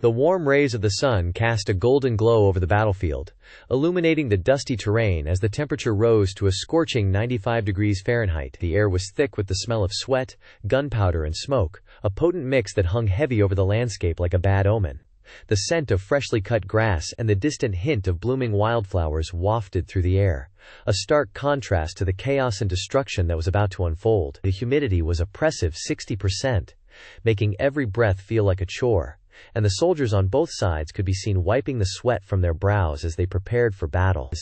The warm rays of the sun cast a golden glow over the battlefield, illuminating the dusty terrain as the temperature rose to a scorching 95 degrees Fahrenheit. The air was thick with the smell of sweat, gunpowder, and smoke, a potent mix that hung heavy over the landscape like a bad omen. The scent of freshly cut grass and the distant hint of blooming wildflowers wafted through the air, a stark contrast to the chaos and destruction that was about to unfold. The humidity was oppressive 60%, making every breath feel like a chore, and the soldiers on both sides could be seen wiping the sweat from their brows as they prepared for battle.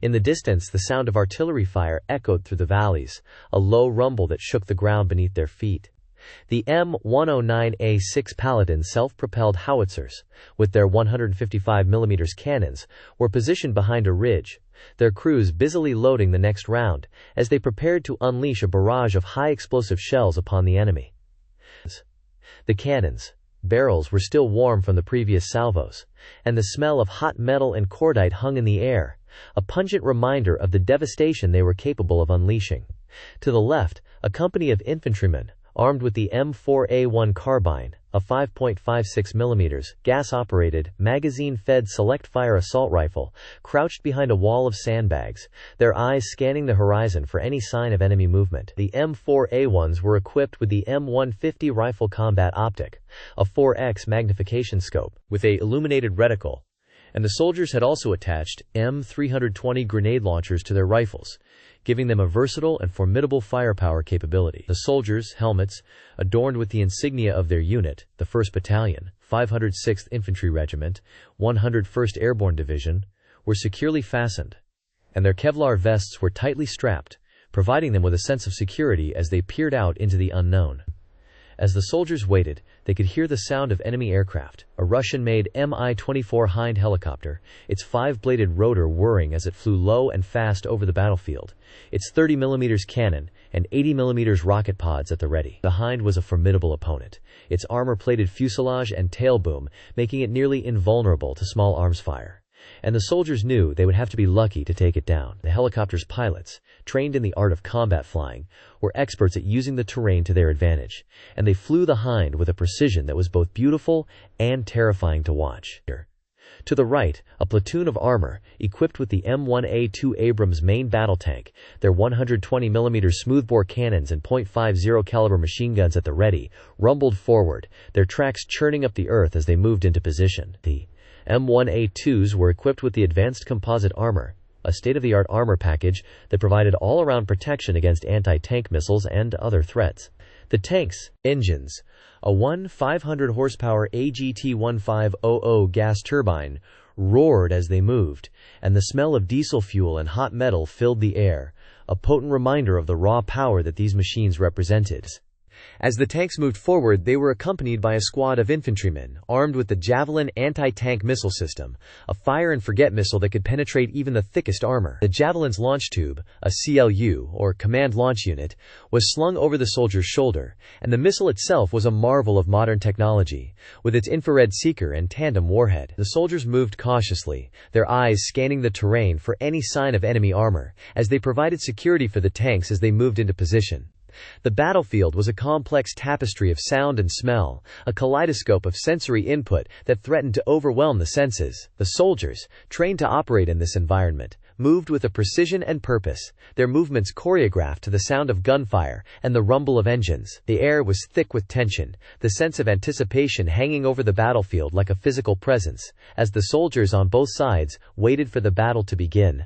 In the distance, the sound of artillery fire echoed through the valleys, a low rumble that shook the ground beneath their feet. The M109A6 Paladin self-propelled howitzers, with their 155mm cannons, were positioned behind a ridge, their crews busily loading the next round, as they prepared to unleash a barrage of high-explosive shells upon the enemy. The cannons' barrels were still warm from the previous salvos, and the smell of hot metal and cordite hung in the air, a pungent reminder of the devastation they were capable of unleashing. To the left, a company of infantrymen, armed with the M4A1 carbine, a 5.56mm, gas-operated, magazine-fed select-fire assault rifle, crouched behind a wall of sandbags, their eyes scanning the horizon for any sign of enemy movement. The M4A1s were equipped with the M150 rifle combat optic, a 4x magnification scope, with a illuminated reticle, and the soldiers had also attached M320 grenade launchers to their rifles, giving them a versatile and formidable firepower capability. The soldiers' helmets, adorned with the insignia of their unit, the 1st Battalion, 506th Infantry Regiment, 101st Airborne Division, were securely fastened, and their Kevlar vests were tightly strapped, providing them with a sense of security as they peered out into the unknown. As the soldiers waited, they could hear the sound of enemy aircraft, a Russian-made Mi-24 Hind helicopter, its 5-bladed rotor whirring as it flew low and fast over the battlefield, its 30mm cannon and 80mm rocket pods at the ready. The Hind was a formidable opponent, its armor-plated fuselage and tail boom making it nearly invulnerable to small arms fire. And the soldiers knew they would have to be lucky to take it down. The helicopter's pilots, trained in the art of combat flying, were experts at using the terrain to their advantage, and they flew the Hind with a precision that was both beautiful and terrifying to watch. To the right, a platoon of armor, equipped with the M1A2 Abrams main battle tank, their 120mm smoothbore cannons and .50 caliber machine guns at the ready, rumbled forward, their tracks churning up the earth as they moved into position. The M1A2s were equipped with the advanced composite armor, a state-of-the-art armor package that provided all-around protection against anti-tank missiles and other threats. The tank's engines, a 500 horsepower AGT-1500 gas turbine, roared as they moved, and the smell of diesel fuel and hot metal filled the air, a potent reminder of the raw power that these machines represented. As the tanks moved forward, they were accompanied by a squad of infantrymen, armed with the Javelin anti-tank missile system, a fire-and-forget missile that could penetrate even the thickest armor. The Javelin's launch tube, a CLU, or Command Launch Unit, was slung over the soldier's shoulder, and the missile itself was a marvel of modern technology, with its infrared seeker and tandem warhead. The soldiers moved cautiously, their eyes scanning the terrain for any sign of enemy armor, as they provided security for the tanks as they moved into position. The battlefield was a complex tapestry of sound and smell, a kaleidoscope of sensory input that threatened to overwhelm the senses. The soldiers, trained to operate in this environment, moved with a precision and purpose, their movements choreographed to the sound of gunfire and the rumble of engines. The air was thick with tension, the sense of anticipation hanging over the battlefield like a physical presence, as the soldiers on both sides waited for the battle to begin.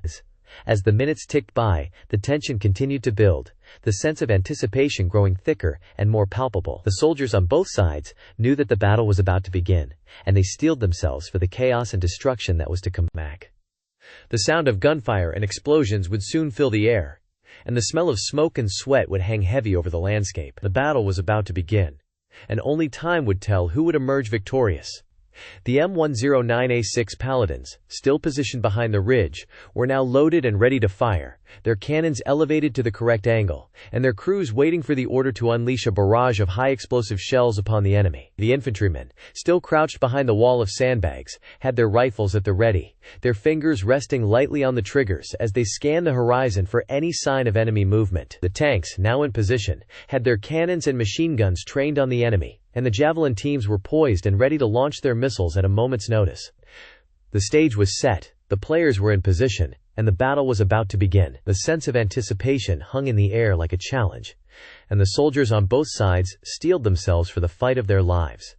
As the minutes ticked by, the tension continued to build, the sense of anticipation growing thicker and more palpable. The soldiers on both sides knew that the battle was about to begin, and they steeled themselves for the chaos and destruction that was to come. The sound of gunfire and explosions would soon fill the air, and the smell of smoke and sweat would hang heavy over the landscape. The battle was about to begin, and only time would tell who would emerge victorious. The M109A6 Paladins, still positioned behind the ridge, were now loaded and ready to fire, their cannons elevated to the correct angle, and their crews waiting for the order to unleash a barrage of high-explosive shells upon the enemy. The infantrymen, still crouched behind the wall of sandbags, had their rifles at the ready, their fingers resting lightly on the triggers as they scanned the horizon for any sign of enemy movement. The tanks, now in position, had their cannons and machine guns trained on the enemy, and the javelin teams were poised and ready to launch their missiles at a moment's notice. The stage was set, the players were in position, and the battle was about to begin. The sense of anticipation hung in the air like a challenge, and the soldiers on both sides steeled themselves for the fight of their lives.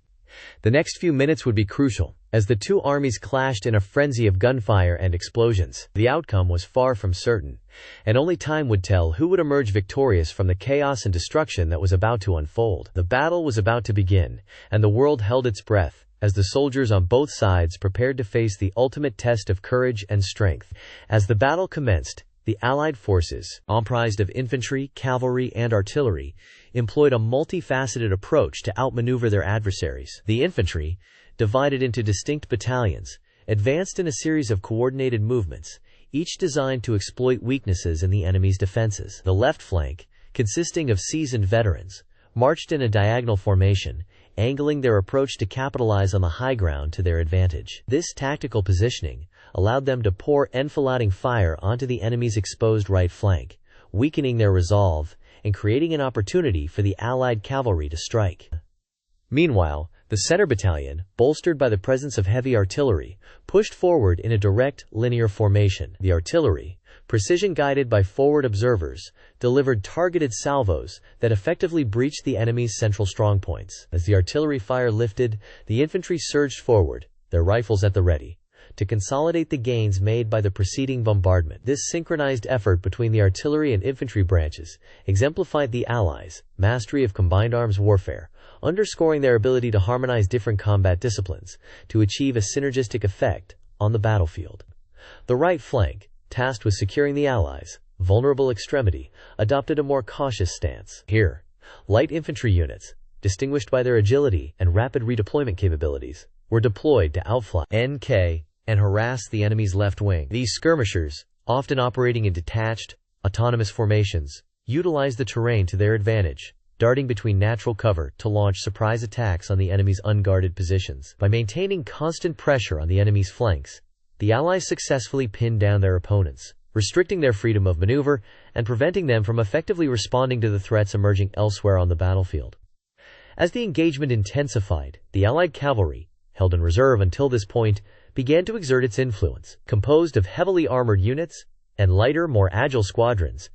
The next few minutes would be crucial, as the two armies clashed in a frenzy of gunfire and explosions. The outcome was far from certain, and only time would tell who would emerge victorious from the chaos and destruction that was about to unfold. The battle was about to begin, and the world held its breath, as the soldiers on both sides prepared to face the ultimate test of courage and strength. As the battle commenced, the Allied forces, comprised of infantry, cavalry, and artillery, employed a multifaceted approach to outmaneuver their adversaries. The infantry, divided into distinct battalions, advanced in a series of coordinated movements, each designed to exploit weaknesses in the enemy's defenses. The left flank, consisting of seasoned veterans, marched in a diagonal formation, angling their approach to capitalize on the high ground to their advantage. This tactical positioning allowed them to pour enfilading fire onto the enemy's exposed right flank, weakening their resolve and creating an opportunity for the Allied cavalry to strike. Meanwhile, the center battalion, bolstered by the presence of heavy artillery, pushed forward in a direct, linear formation. The artillery, precision-guided by forward observers, delivered targeted salvos that effectively breached the enemy's central strongpoints. As the artillery fire lifted, the infantry surged forward, their rifles at the ready, to consolidate the gains made by the preceding bombardment. This synchronized effort between the artillery and infantry branches exemplified the Allies' mastery of combined arms warfare, underscoring their ability to harmonize different combat disciplines to achieve a synergistic effect on the battlefield. The right flank, tasked with securing the Allies' vulnerable extremity, adopted a more cautious stance. Here, light infantry units, distinguished by their agility and rapid redeployment capabilities, were deployed to outfly NK and harass the enemy's left wing. These skirmishers, often operating in detached, autonomous formations, utilized the terrain to their advantage, darting between natural cover to launch surprise attacks on the enemy's unguarded positions. By maintaining constant pressure on the enemy's flanks, the Allies successfully pinned down their opponents, restricting their freedom of maneuver and preventing them from effectively responding to the threats emerging elsewhere on the battlefield. As the engagement intensified, the Allied cavalry, held in reserve until this point, began to exert its influence. Composed of heavily armored units and lighter, more agile squadrons,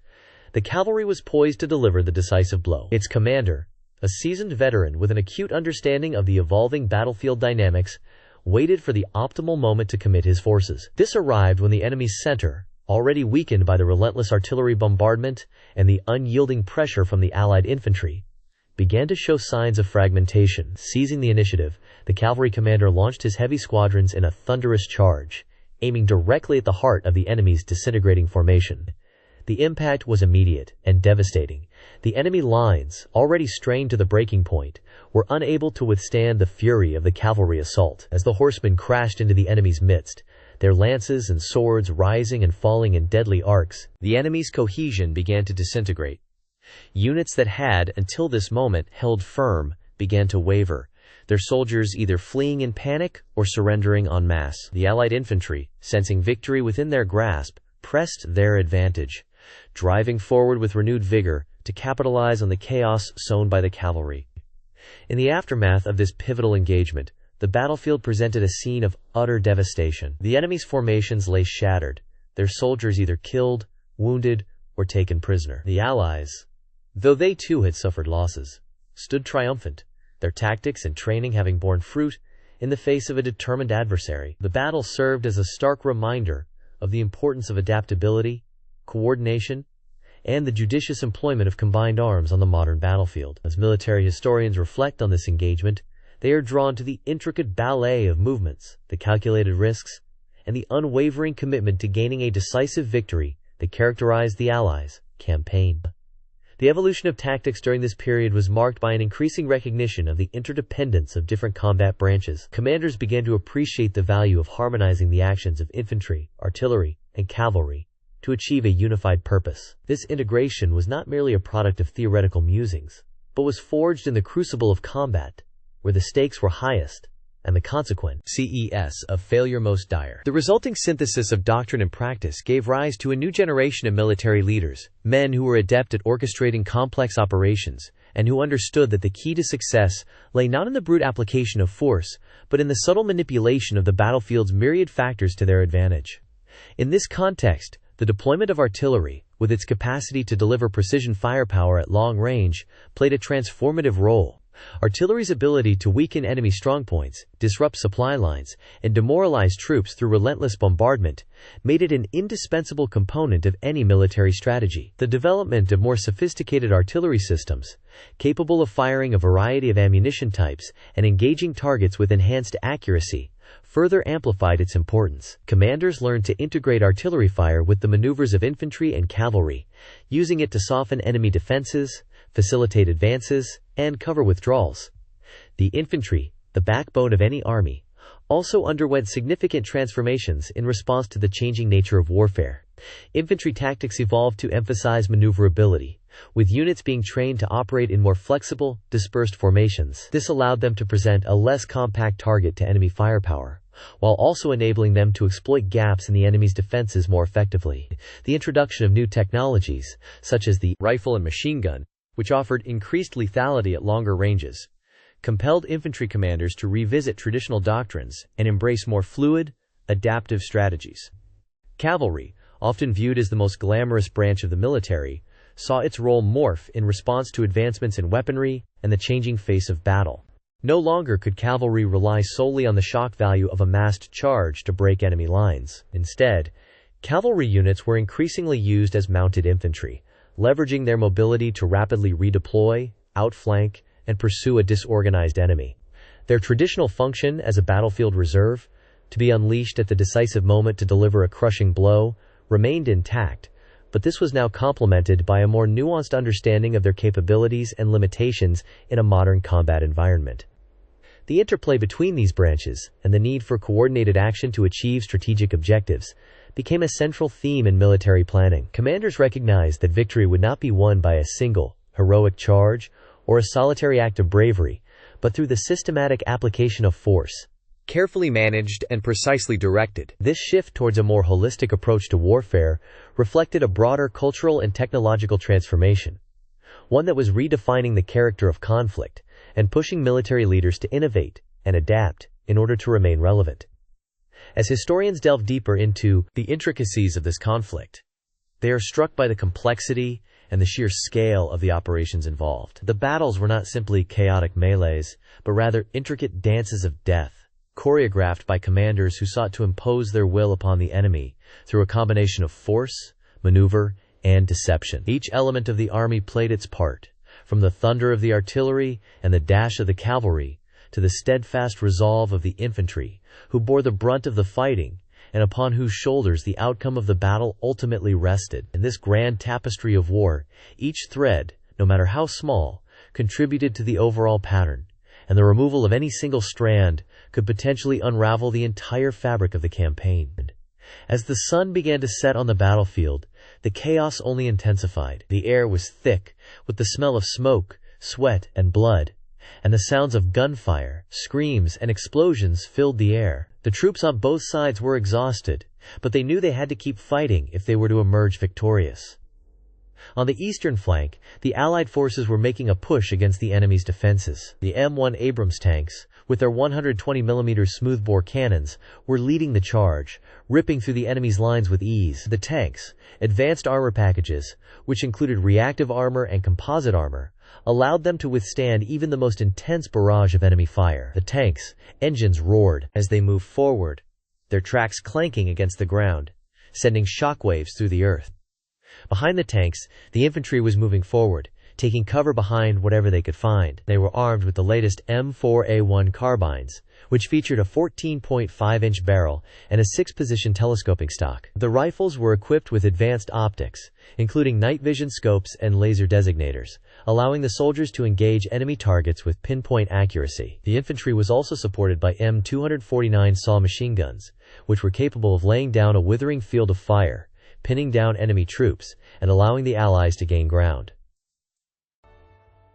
the cavalry was poised to deliver the decisive blow. Its commander, a seasoned veteran with an acute understanding of the evolving battlefield dynamics, waited for the optimal moment to commit his forces. This arrived when the enemy's center, already weakened by the relentless artillery bombardment and the unyielding pressure from the Allied infantry, began to show signs of fragmentation. Seizing the initiative, the cavalry commander launched his heavy squadrons in a thunderous charge, aiming directly at the heart of the enemy's disintegrating formation. The impact was immediate and devastating. The enemy lines, already strained to the breaking point, were unable to withstand the fury of the cavalry assault. As the horsemen crashed into the enemy's midst, their lances and swords rising and falling in deadly arcs, the enemy's cohesion began to disintegrate. Units that had, until this moment, held firm, began to waver, their soldiers either fleeing in panic or surrendering en masse. The Allied infantry, sensing victory within their grasp, pressed their advantage, driving forward with renewed vigor to capitalize on the chaos sown by the cavalry. In the aftermath of this pivotal engagement, the battlefield presented a scene of utter devastation. The enemy's formations lay shattered, their soldiers either killed, wounded, or taken prisoner. The Allies, though they too had suffered losses, stood triumphant, their tactics and training having borne fruit in the face of a determined adversary. The battle served as a stark reminder of the importance of adaptability, coordination, and the judicious employment of combined arms on the modern battlefield. As military historians reflect on this engagement, they are drawn to the intricate ballet of movements, the calculated risks, and the unwavering commitment to gaining a decisive victory that characterized the Allies' campaign. The evolution of tactics during this period was marked by an increasing recognition of the interdependence of different combat branches. Commanders began to appreciate the value of harmonizing the actions of infantry, artillery, and cavalry to achieve a unified purpose. This integration was not merely a product of theoretical musings, but was forged in the crucible of combat, where the stakes were highest and the consequent CES of failure most dire. The resulting synthesis of doctrine and practice gave rise to a new generation of military leaders, men who were adept at orchestrating complex operations and who understood that the key to success lay not in the brute application of force, but in the subtle manipulation of the battlefield's myriad factors to their advantage. In this context, the deployment of artillery, with its capacity to deliver precision firepower at long range, played a transformative role. Artillery's ability to weaken enemy strongpoints, disrupt supply lines, and demoralize troops through relentless bombardment made it an indispensable component of any military strategy. The development of more sophisticated artillery systems, capable of firing a variety of ammunition types and engaging targets with enhanced accuracy, further amplified its importance. Commanders learned to integrate artillery fire with the maneuvers of infantry and cavalry, using it to soften enemy defenses, facilitate advances, and cover withdrawals. The infantry, the backbone of any army, also underwent significant transformations in response to the changing nature of warfare. Infantry tactics evolved to emphasize maneuverability, with units being trained to operate in more flexible, dispersed formations. This allowed them to present a less compact target to enemy firepower, while also enabling them to exploit gaps in the enemy's defenses more effectively. The introduction of new technologies, such as the rifle and machine gun, which offered increased lethality at longer ranges, compelled infantry commanders to revisit traditional doctrines and embrace more fluid, adaptive strategies. Cavalry, often viewed as the most glamorous branch of the military, saw its role morph in response to advancements in weaponry and the changing face of battle. No longer could cavalry rely solely on the shock value of a massed charge to break enemy lines. Instead, cavalry units were increasingly used as mounted infantry, leveraging their mobility to rapidly redeploy, outflank, and pursue a disorganized enemy. Their traditional function as a battlefield reserve, to be unleashed at the decisive moment to deliver a crushing blow, remained intact, but this was now complemented by a more nuanced understanding of their capabilities and limitations in a modern combat environment. The interplay between these branches, and the need for coordinated action to achieve strategic objectives, became a central theme in military planning. Commanders recognized that victory would not be won by a single, heroic charge or a solitary act of bravery, but through the systematic application of force, carefully managed and precisely directed. This shift towards a more holistic approach to warfare reflected a broader cultural and technological transformation, one that was redefining the character of conflict and pushing military leaders to innovate and adapt in order to remain relevant. As historians delve deeper into the intricacies of this conflict, they are struck by the complexity and the sheer scale of the operations involved. The battles were not simply chaotic melees, but rather intricate dances of death, choreographed by commanders who sought to impose their will upon the enemy through a combination of force, maneuver, and deception. Each element of the army played its part, from the thunder of the artillery and the dash of the cavalry to the steadfast resolve of the infantry, who bore the brunt of the fighting and upon whose shoulders the outcome of the battle ultimately rested. In this grand tapestry of war, each thread, no matter how small, contributed to the overall pattern, and the removal of any single strand could potentially unravel the entire fabric of the campaign. As the sun began to set on the battlefield, the chaos only intensified. The air was thick with the smell of smoke, sweat, and blood, and the sounds of gunfire, screams, and explosions filled the air. The troops on both sides were exhausted, but they knew they had to keep fighting if they were to emerge victorious. On the eastern flank, the Allied forces were making a push against the enemy's defenses. The M1 Abrams tanks, with their 120mm smoothbore cannons, were leading the charge, ripping through the enemy's lines with ease. The tanks, advanced armor packages, which included reactive armor and composite armor, allowed them to withstand even the most intense barrage of enemy fire. The tanks' engines roared as they moved forward, their tracks clanking against the ground, sending shockwaves through the earth. Behind the tanks, the infantry was moving forward, taking cover behind whatever they could find. They were armed with the latest M4A1 carbines, which featured a 14.5-inch barrel and a 6-position telescoping stock. The rifles were equipped with advanced optics, including night vision scopes and laser designators, allowing the soldiers to engage enemy targets with pinpoint accuracy. The infantry was also supported by M249 SAW machine guns, which were capable of laying down a withering field of fire, pinning down enemy troops and allowing the Allies to gain ground.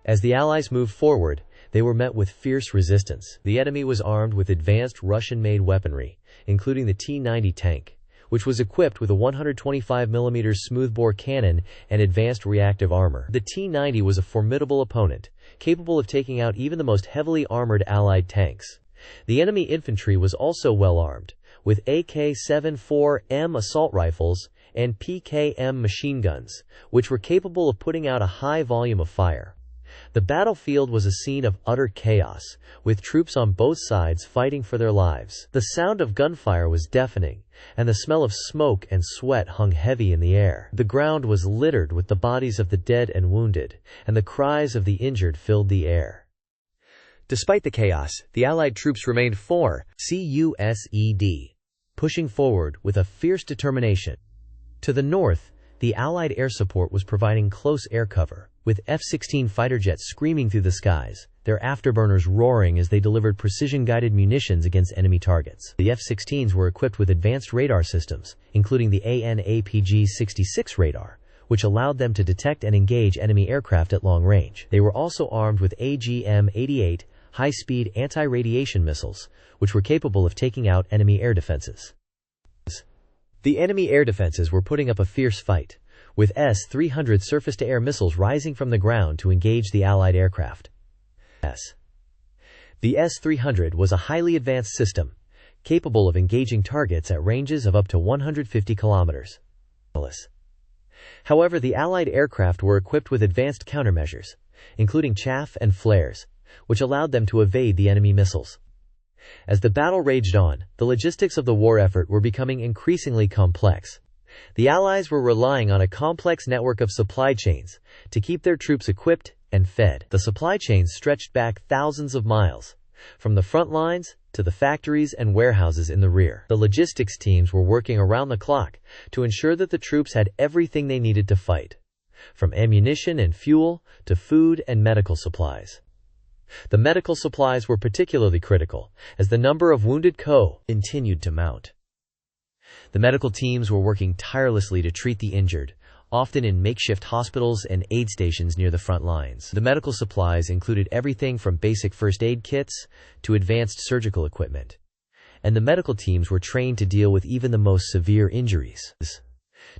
As the Allies moved forward, they were met with fierce resistance. The enemy was armed with advanced Russian-made weaponry, including the T-90 tank, which was equipped with a 125mm smoothbore cannon and advanced reactive armor. The T-90 was a formidable opponent, capable of taking out even the most heavily armored Allied tanks. The enemy infantry was also well armed, with AK-74M assault rifles and PKM machine guns, which were capable of putting out a high volume of fire. The battlefield was a scene of utter chaos, with troops on both sides fighting for their lives. The sound of gunfire was deafening, and the smell of smoke and sweat hung heavy in the air. The ground was littered with the bodies of the dead and wounded, and the cries of the injured filled the air. Despite the chaos, the Allied troops remained pushing forward with a fierce determination. To the north, the Allied air support was providing close air cover, with F-16 fighter jets screaming through the skies, their afterburners roaring as they delivered precision-guided munitions against enemy targets. The F-16s were equipped with advanced radar systems, including the AN/APG-66 radar, which allowed them to detect and engage enemy aircraft at long range. They were also armed with AGM-88 high-speed anti-radiation missiles, which were capable of taking out enemy air defenses. The enemy air defenses were putting up a fierce fight, with S-300 surface-to-air missiles rising from the ground to engage the Allied aircraft. The S-300 was a highly advanced system, capable of engaging targets at ranges of up to 150 kilometers. However, the Allied aircraft were equipped with advanced countermeasures, including chaff and flares, which allowed them to evade the enemy missiles. As the battle raged on, the logistics of the war effort were becoming increasingly complex. The Allies were relying on a complex network of supply chains to keep their troops equipped and fed. The supply chains stretched back thousands of miles, from the front lines to the factories and warehouses in the rear. The logistics teams were working around the clock to ensure that the troops had everything they needed to fight, from ammunition and fuel to food and medical supplies. The medical supplies were particularly critical, as the number of wounded continued to mount. The medical teams were working tirelessly to treat the injured, often in makeshift hospitals and aid stations near the front lines. The medical supplies included everything from basic first aid kits to advanced surgical equipment, and the medical teams were trained to deal with even the most severe injuries.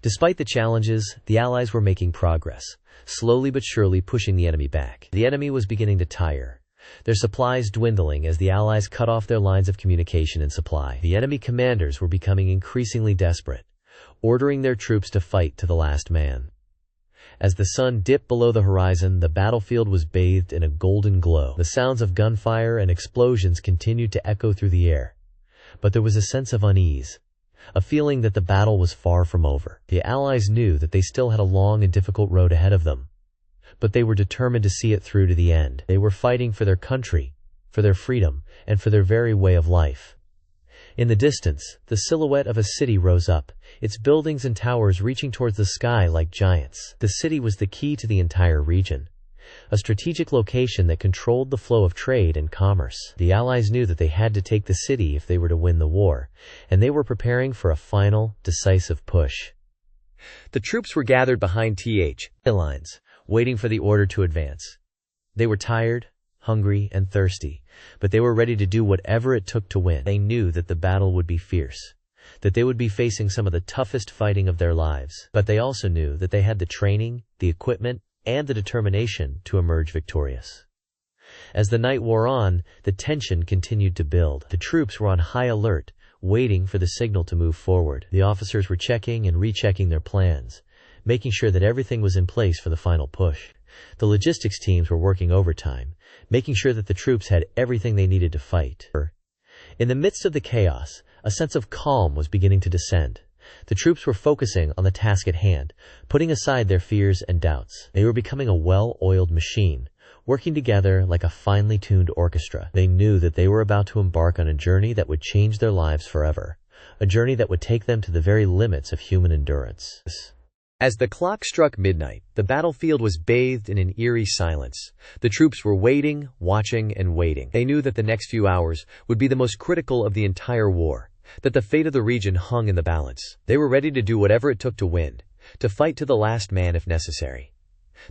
Despite the challenges, the Allies were making progress, slowly but surely pushing the enemy back. The enemy was beginning to tire, their supplies dwindling as the Allies cut off their lines of communication and supply. The enemy commanders were becoming increasingly desperate, ordering their troops to fight to the last man. As the sun dipped below the horizon, the battlefield was bathed in a golden glow. The sounds of gunfire and explosions continued to echo through the air, but there was a sense of unease, a feeling that the battle was far from over. The Allies knew that they still had a long and difficult road ahead of them, but they were determined to see it through to the end. They were fighting for their country, for their freedom, and for their very way of life. In the distance, the silhouette of a city rose up, its buildings and towers reaching towards the sky like giants. The city was the key to the entire region, a strategic location that controlled the flow of trade and commerce. The Allies knew that they had to take the city if they were to win the war, and they were preparing for a final, decisive push. The troops were gathered behind TH lines, waiting for the order to advance. They were tired, hungry, and thirsty, but they were ready to do whatever it took to win. They knew that the battle would be fierce, that they would be facing some of the toughest fighting of their lives, but they also knew that they had the training, the equipment, and the determination to emerge victorious. As the night wore on, the tension continued to build. The troops were on high alert, waiting for the signal to move forward. The officers were checking and rechecking their plans, making sure that everything was in place for the final push. The logistics teams were working overtime, making sure that the troops had everything they needed to fight. In the midst of the chaos, a sense of calm was beginning to descend. The troops were focusing on the task at hand, putting aside their fears and doubts. They were becoming a well-oiled machine, working together like a finely tuned orchestra. They knew that they were about to embark on a journey that would change their lives forever, a journey that would take them to the very limits of human endurance. As the clock struck midnight, the battlefield was bathed in an eerie silence. The troops were waiting, watching, and waiting. They knew that the next few hours would be the most critical of the entire war, that the fate of the region hung in the balance. They were ready to do whatever it took to win, to fight to the last man if necessary.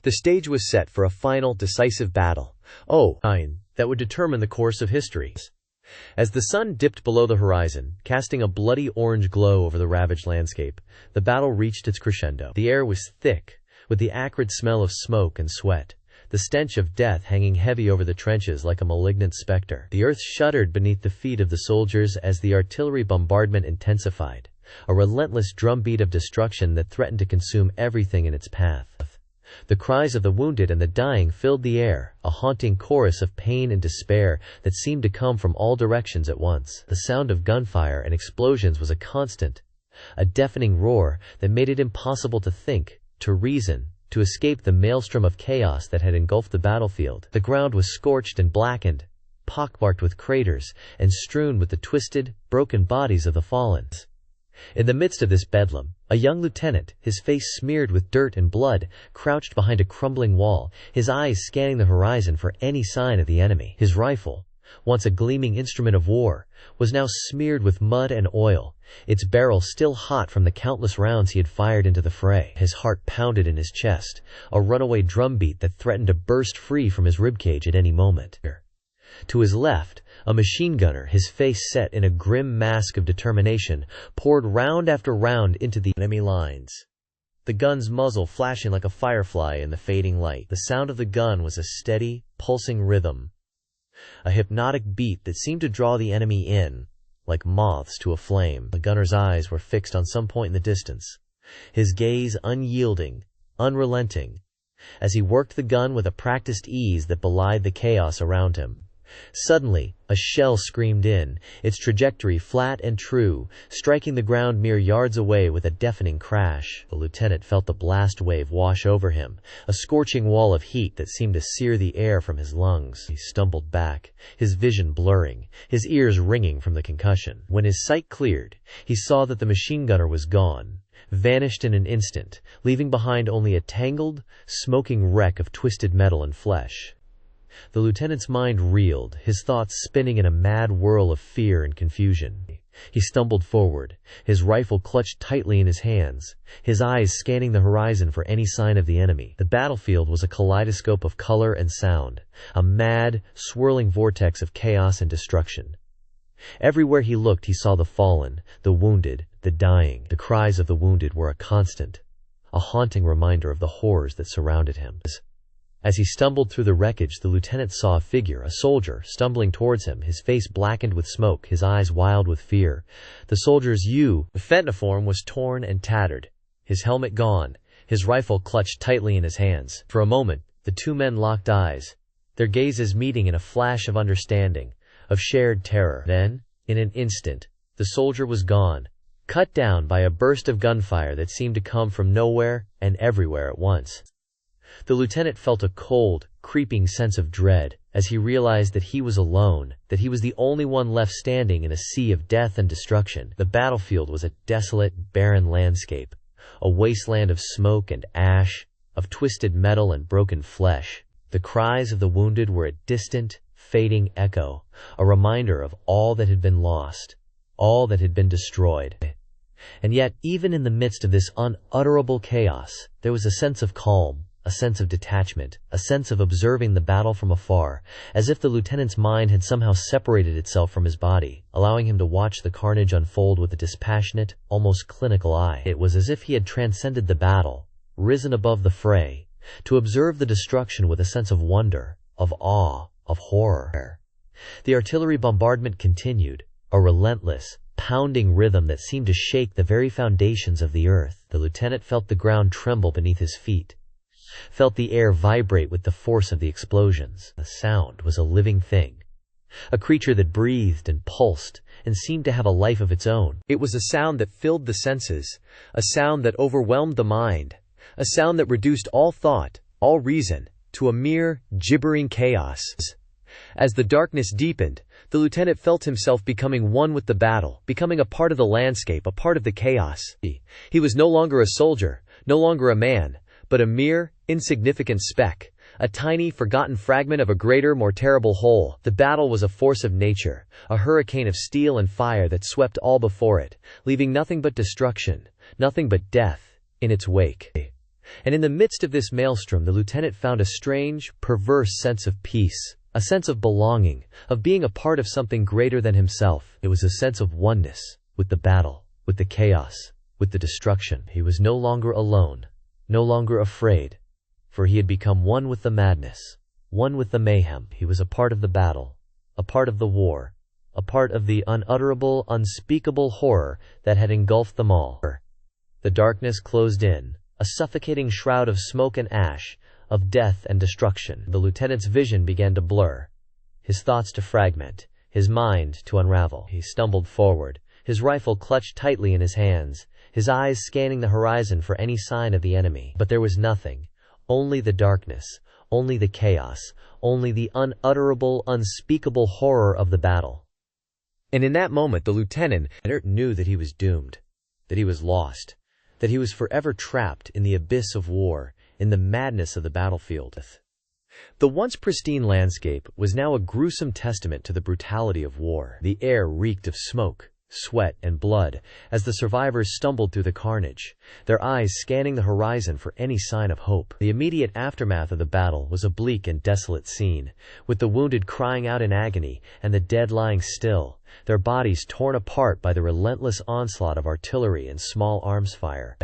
The stage was set for a final, decisive battle, that would determine the course of history. As the sun dipped below the horizon, casting a bloody orange glow over the ravaged landscape, the battle reached its crescendo. The air was thick, with the acrid smell of smoke and sweat, the stench of death hanging heavy over the trenches like a malignant specter. The earth shuddered beneath the feet of the soldiers as the artillery bombardment intensified, a relentless drumbeat of destruction that threatened to consume everything in its path. The cries of the wounded and the dying filled the air, a haunting chorus of pain and despair that seemed to come from all directions at once. The sound of gunfire and explosions was a constant, a deafening roar that made it impossible to think, to reason, to escape the maelstrom of chaos that had engulfed the battlefield. The ground was scorched and blackened, pockmarked with craters, and strewn with the twisted, broken bodies of the fallen. In the midst of this bedlam, a young lieutenant, his face smeared with dirt and blood, crouched behind a crumbling wall, his eyes scanning the horizon for any sign of the enemy. His rifle, once a gleaming instrument of war, was now smeared with mud and oil, its barrel still hot from the countless rounds he had fired into the fray. His heart pounded in his chest, a runaway drumbeat that threatened to burst free from his ribcage at any moment. To his left, a machine gunner, his face set in a grim mask of determination, poured round after round into the enemy lines, the gun's muzzle flashing like a firefly in the fading light. The sound of the gun was a steady, pulsing rhythm, a hypnotic beat that seemed to draw the enemy in, like moths to a flame. The gunner's eyes were fixed on some point in the distance, his gaze unyielding, unrelenting, as he worked the gun with a practiced ease that belied the chaos around him. Suddenly, a shell screamed in, its trajectory flat and true, striking the ground mere yards away with a deafening crash. The lieutenant felt the blast wave wash over him, a scorching wall of heat that seemed to sear the air from his lungs. He stumbled back, his vision blurring, his ears ringing from the concussion. When his sight cleared, he saw that the machine gunner was gone, vanished in an instant, leaving behind only a tangled, smoking wreck of twisted metal and flesh. The lieutenant's mind reeled, his thoughts spinning in a mad whirl of fear and confusion. He stumbled forward, his rifle clutched tightly in his hands, his eyes scanning the horizon for any sign of the enemy. The battlefield was a kaleidoscope of color and sound, a mad, swirling vortex of chaos and destruction. Everywhere he looked, he saw the fallen, the wounded, the dying. The cries of the wounded were a constant, a haunting reminder of the horrors that surrounded him. As he stumbled through the wreckage, the lieutenant saw a figure, a soldier, stumbling towards him, his face blackened with smoke, his eyes wild with fear. The soldier's uniform was torn and tattered, his helmet gone, his rifle clutched tightly in his hands. For a moment, the two men locked eyes, their gazes meeting in a flash of understanding, of shared terror. Then, in an instant, the soldier was gone, cut down by a burst of gunfire that seemed to come from nowhere and everywhere at once. The lieutenant felt a cold, creeping sense of dread as he realized that he was alone, that he was the only one left standing in a sea of death and destruction. The battlefield was a desolate, barren landscape, a wasteland of smoke and ash, of twisted metal and broken flesh. The cries of the wounded were a distant, fading echo, a reminder of all that had been lost, all that had been destroyed. And yet, even in the midst of this unutterable chaos, there was a sense of calm, a sense of detachment, a sense of observing the battle from afar, as if the lieutenant's mind had somehow separated itself from his body, allowing him to watch the carnage unfold with a dispassionate, almost clinical eye. It was as if he had transcended the battle, risen above the fray, to observe the destruction with a sense of wonder, of awe, of horror. The artillery bombardment continued, a relentless, pounding rhythm that seemed to shake the very foundations of the earth. The lieutenant felt the ground tremble beneath his feet, felt the air vibrate with the force of the explosions. The sound was a living thing, a creature that breathed and pulsed and seemed to have a life of its own. It was a sound that filled the senses, a sound that overwhelmed the mind, a sound that reduced all thought, all reason, to a mere, gibbering chaos. As the darkness deepened, the lieutenant felt himself becoming one with the battle, becoming a part of the landscape, a part of the chaos. He was no longer a soldier, no longer a man, but a mere, insignificant speck, A tiny, forgotten fragment of a greater, more terrible whole. The battle was a force of nature, a hurricane of steel and fire that swept all before it, leaving nothing but destruction, nothing but death, in its wake. And in the midst of this maelstrom the lieutenant found a strange, perverse sense of peace, a sense of belonging, of being a part of something greater than himself. It was a sense of oneness, with the battle, with the chaos, with the destruction. He was no longer alone, no longer afraid, for he had become one with the madness, one with the mayhem. He was a part of the battle, a part of the war, a part of the unutterable, unspeakable horror that had engulfed them all. The darkness closed in, a suffocating shroud of smoke and ash, of death and destruction. The lieutenant's vision began to blur, his thoughts to fragment, his mind to unravel. He stumbled forward, his rifle clutched tightly in his hands, his eyes scanning the horizon for any sign of the enemy. But there was nothing. Only the darkness, only the chaos, only the unutterable, unspeakable horror of the battle. And in that moment the lieutenant knew that he was doomed, that he was lost, that he was forever trapped in the abyss of war, in the madness of the battlefield. The once pristine landscape was now a gruesome testament to the brutality of war. The air reeked of smoke, sweat, and blood as the survivors stumbled through the carnage, their eyes scanning the horizon for any sign of hope. The immediate aftermath of the battle was a bleak and desolate scene, with the wounded crying out in agony and the dead lying still, their bodies torn apart by the relentless onslaught of artillery and small arms fire.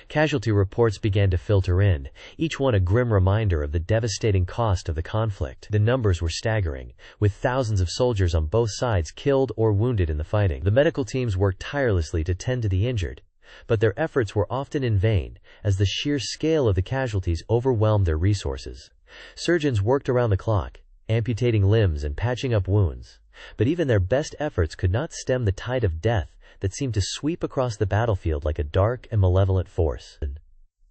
Casualty reports began to filter in, each one a grim reminder of the devastating cost of the conflict. The numbers were staggering, with thousands of soldiers on both sides killed or wounded in the fighting. The medical teams worked tirelessly to tend to the injured, but their efforts were often in vain, as the sheer scale of the casualties overwhelmed their resources. Surgeons worked around the clock, amputating limbs and patching up wounds, but even their best efforts could not stem the tide of death that seemed to sweep across the battlefield like a dark and malevolent force.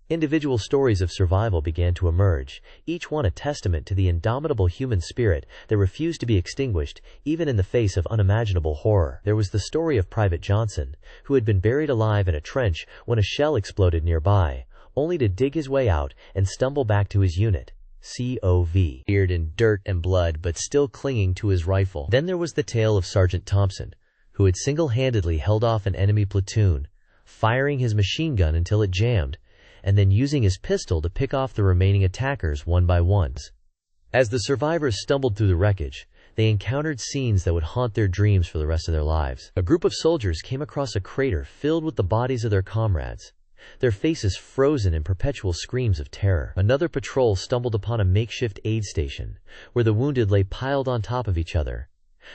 Individual stories of survival began to emerge, each one a testament to the indomitable human spirit that refused to be extinguished, even in the face of unimaginable horror. There was the story of Private Johnson, who had been buried alive in a trench when a shell exploded nearby, only to dig his way out and stumble back to his unit. Covered in dirt and blood but still clinging to his rifle. Then there was the tale of Sergeant Thompson, who had single-handedly held off an enemy platoon, firing his machine gun until it jammed, and then using his pistol to pick off the remaining attackers one by one. As the survivors stumbled through the wreckage, they encountered scenes that would haunt their dreams for the rest of their lives. A group of soldiers came across a crater filled with the bodies of their comrades, their faces frozen in perpetual screams of terror. Another patrol stumbled upon a makeshift aid station, where the wounded lay piled on top of each other,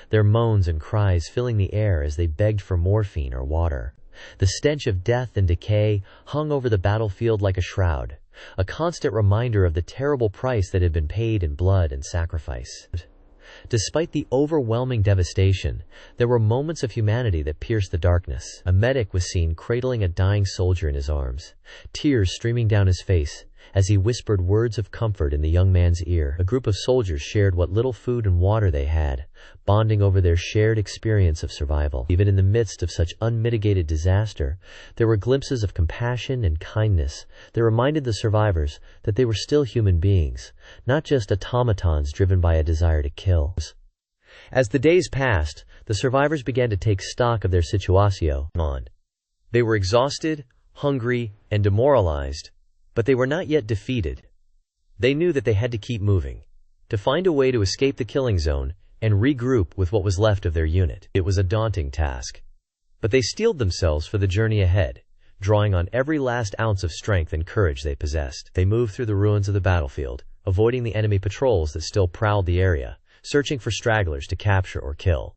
their moans and cries filling the air as they begged for morphine or water. The stench of death and decay hung over the battlefield like a shroud, a constant reminder of the terrible price that had been paid in blood and sacrifice. Despite the overwhelming devastation, there were moments of humanity that pierced the darkness. A medic was seen cradling a dying soldier in his arms, tears streaming down his face as he whispered words of comfort in the young man's ear. A group of soldiers shared what little food and water they had, bonding over their shared experience of survival. Even in the midst of such unmitigated disaster, there were glimpses of compassion and kindness that reminded the survivors that they were still human beings, not just automatons driven by a desire to kill. As the days passed, the survivors began to take stock of their situation. They were exhausted, hungry, and demoralized, but they were not yet defeated. They knew that they had to keep moving, to find a way to escape the killing zone and regroup with what was left of their unit. It was a daunting task, but they steeled themselves for the journey ahead, drawing on every last ounce of strength and courage they possessed. They moved through the ruins of the battlefield, avoiding the enemy patrols that still prowled the area, searching for stragglers to capture or kill.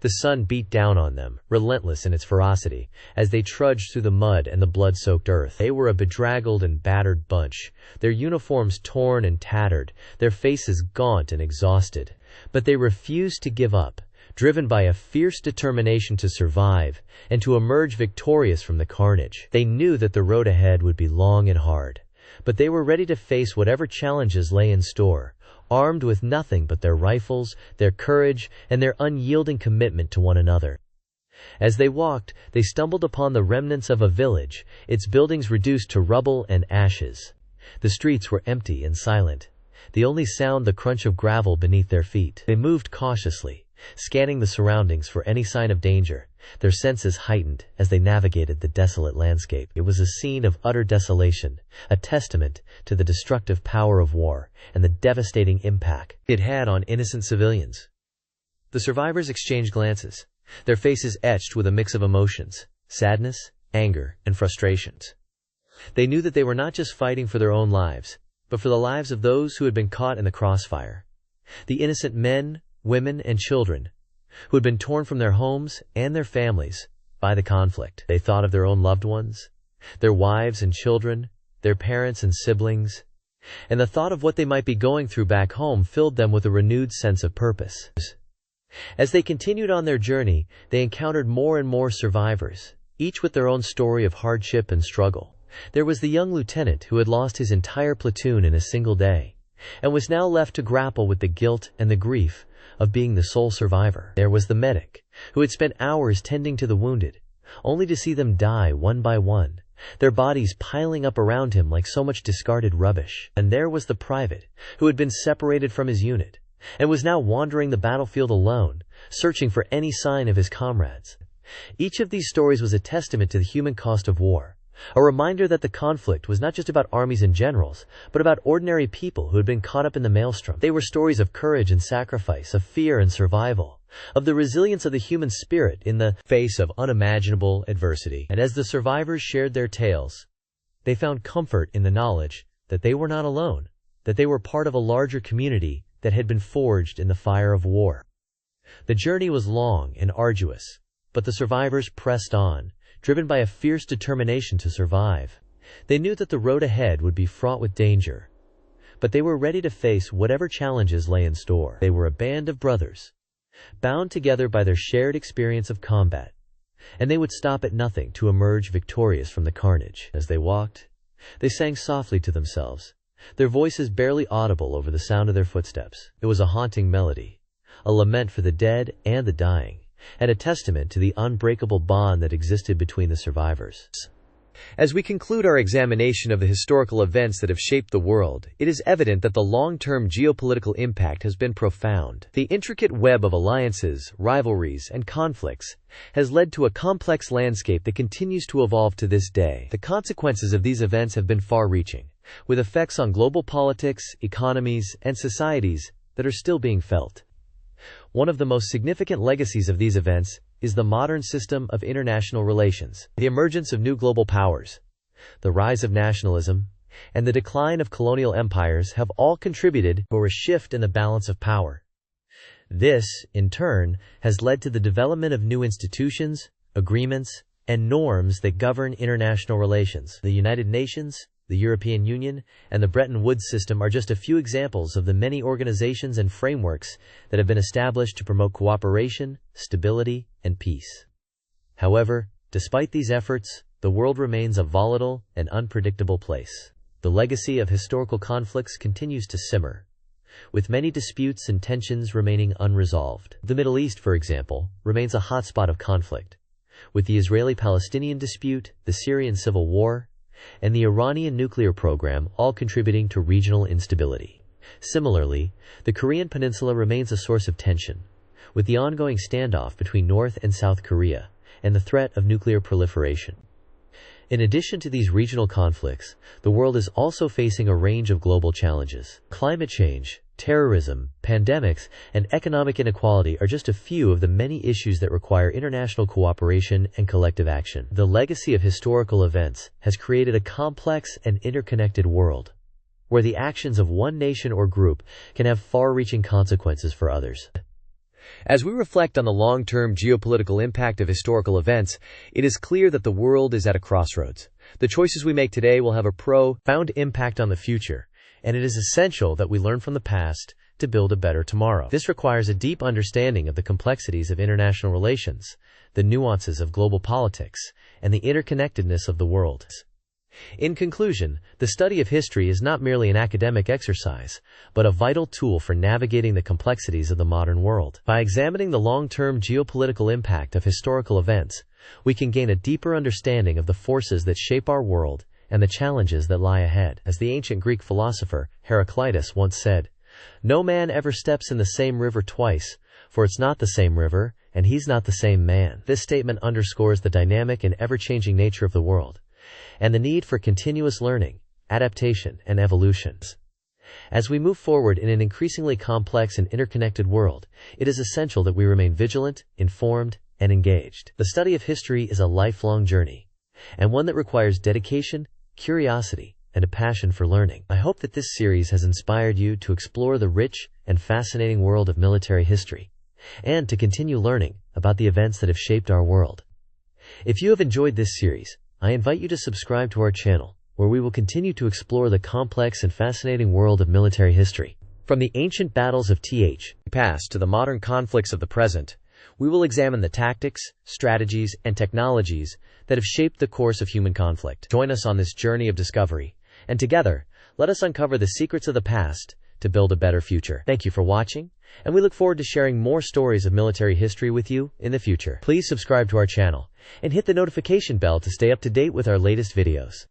The sun beat down on them, relentless in its ferocity, as they trudged through the mud and the blood-soaked earth. They were a bedraggled and battered bunch, their uniforms torn and tattered, their faces gaunt and exhausted. But they refused to give up, driven by a fierce determination to survive and to emerge victorious from the carnage. They knew that the road ahead would be long and hard, but they were ready to face whatever challenges lay in store, armed with nothing but their rifles, their courage, and their unyielding commitment to one another. As they walked, they stumbled upon the remnants of a village, its buildings reduced to rubble and ashes. The streets were empty and silent, the only sound the crunch of gravel beneath their feet. They moved cautiously, scanning the surroundings for any sign of danger, their senses heightened as they navigated the desolate landscape. It was a scene of utter desolation, a testament to the destructive power of war and the devastating impact it had on innocent civilians. The survivors exchanged glances, their faces etched with a mix of emotions, sadness, anger, and frustrations. They knew that they were not just fighting for their own lives, but for the lives of those who had been caught in the crossfire. The innocent men, women, and children who had been torn from their homes and their families by the conflict. They thought of their own loved ones, their wives and children, their parents and siblings, and the thought of what they might be going through back home filled them with a renewed sense of purpose. As they continued on their journey, they encountered more and more survivors, each with their own story of hardship and struggle. There was the young lieutenant who had lost his entire platoon in a single day, and was now left to grapple with the guilt and the grief of being the sole survivor. There was the medic, who had spent hours tending to the wounded, only to see them die one by one, their bodies piling up around him like so much discarded rubbish. And there was the private, who had been separated from his unit, and was now wandering the battlefield alone, searching for any sign of his comrades. Each of these stories was a testament to the human cost of war, a reminder that the conflict was not just about armies and generals, but about ordinary people who had been caught up in the maelstrom. They were stories of courage and sacrifice, of fear and survival, of the resilience of the human spirit in the face of unimaginable adversity. And as the survivors shared their tales, they found comfort in the knowledge that they were not alone, that they were part of a larger community that had been forged in the fire of war. The journey was long and arduous, but the survivors pressed on, driven by a fierce determination to survive. They knew that the road ahead would be fraught with danger, but they were ready to face whatever challenges lay in store. They were a band of brothers, bound together by their shared experience of combat, and they would stop at nothing to emerge victorious from the carnage. As they walked, they sang softly to themselves, their voices barely audible over the sound of their footsteps. It was a haunting melody, a lament for the dead and the dying, and a testament to the unbreakable bond that existed between the survivors. As we conclude our examination of the historical events that have shaped the world, it is evident that the long-term geopolitical impact has been profound. The intricate web of alliances, rivalries, and conflicts has led to a complex landscape that continues to evolve to this day. The consequences of these events have been far-reaching, with effects on global politics, economies, and societies that are still being felt. One of the most significant legacies of these events is the modern system of international relations. The emergence of new global powers, the rise of nationalism, and the decline of colonial empires have all contributed to a shift in the balance of power. This, in turn, has led to the development of new institutions, agreements, and norms that govern international relations. The United Nations, the European Union, and the Bretton Woods system are just a few examples of the many organizations and frameworks that have been established to promote cooperation, stability, and peace. However, despite these efforts, the world remains a volatile and unpredictable place. The legacy of historical conflicts continues to simmer, with many disputes and tensions remaining unresolved. The Middle East, for example, remains a hotspot of conflict, with the Israeli-Palestinian dispute, the Syrian civil war, and the Iranian nuclear program all contributing to regional instability. Similarly, the Korean peninsula remains a source of tension, with the ongoing standoff between North and South Korea and the threat of nuclear proliferation. In addition to these regional conflicts, the world is also facing a range of global challenges. Climate change, terrorism, pandemics, and economic inequality are just a few of the many issues that require international cooperation and collective action. The legacy of historical events has created a complex and interconnected world, where the actions of one nation or group can have far-reaching consequences for others. As we reflect on the long-term geopolitical impact of historical events, it is clear that the world is at a crossroads. The choices we make today will have a profound impact on the future, and it is essential that we learn from the past to build a better tomorrow. This requires a deep understanding of the complexities of international relations, the nuances of global politics, and the interconnectedness of the world. In conclusion, the study of history is not merely an academic exercise, but a vital tool for navigating the complexities of the modern world. By examining the long-term geopolitical impact of historical events, we can gain a deeper understanding of the forces that shape our world and the challenges that lie ahead. As the ancient Greek philosopher Heraclitus once said, "No man ever steps in the same river twice, for it's not the same river, and he's not the same man." This statement underscores the dynamic and ever-changing nature of the world, and the need for continuous learning, adaptation, and evolution. As we move forward in an increasingly complex and interconnected world, it is essential that we remain vigilant, informed, and engaged. The study of history is a lifelong journey, and one that requires dedication, curiosity, and a passion for learning. I hope that this series has inspired you to explore the rich and fascinating world of military history, and to continue learning about the events that have shaped our world. If you have enjoyed this series, I invite you to subscribe to our channel, where we will continue to explore the complex and fascinating world of military history. From the ancient battles of the past to the modern conflicts of the present, we will examine the tactics, strategies, and technologies that have shaped the course of human conflict. Join us on this journey of discovery, and together, let us uncover the secrets of the past to build a better future. Thank you for watching, and we look forward to sharing more stories of military history with you in the future. Please subscribe to our channel and hit the notification bell to stay up to date with our latest videos.